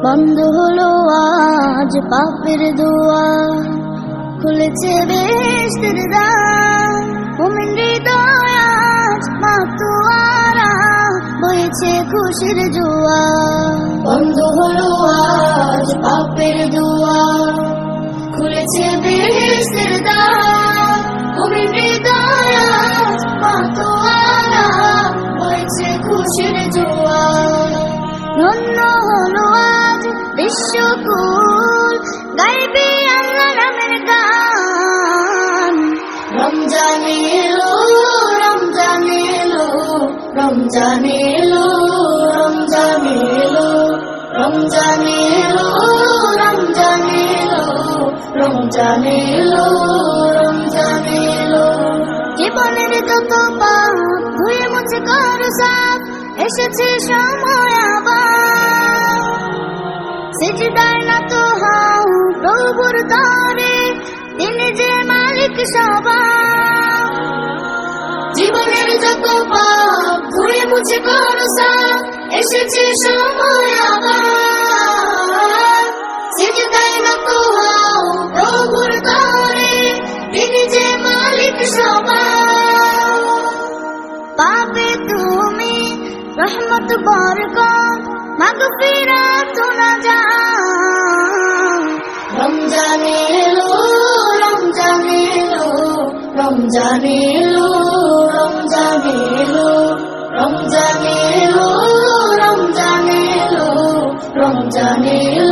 বন্ধ হলো আজ পাপের দুয়ার, খুলেছে বেহেশতের দ্বার। মুমিন হৃদয় আজ মাতোয়ারা, বইছে খুশির জোয়ার। বন্ধ হলো আজ পাপের দুয়ার, খুলেছে বেহেশতের দ্বার। মুমিন হৃদয় আজ মাতোয়ারা, বইছে খুশির জোয়ার। ধন্য হলো আজ বিশ্বকুল, গাইবে আল্লাহ নামের গান। রমজান এলো, রমজান এলো, রমজান এলো, রমজান এলো, রমজান এলো, রমজান এলো, রমজান এলো, রমজান এলো। জীবনের যত পাপ ধুয়ে মুছে করো সাফ, এসেছে সময় আবার। সিজদায় নত হও প্রভুর দ্বারে, তিনি যে মালিক সবার। জীবনের যত পাপ ধুয়ে মুছে করো সাফ, এসেছে সময় আবার। সিজদায় নত হও প্রভুর দ্বারে, তিনি যে মালিক সবার। পাবে তুমি রহমত বরকত, মাগফিরাত নাজাত। রমজান এলো, রমজান এলো, রমজান এলো, রমজান এলো, রমজান এলো, রমজান এলো, রমজান এলো।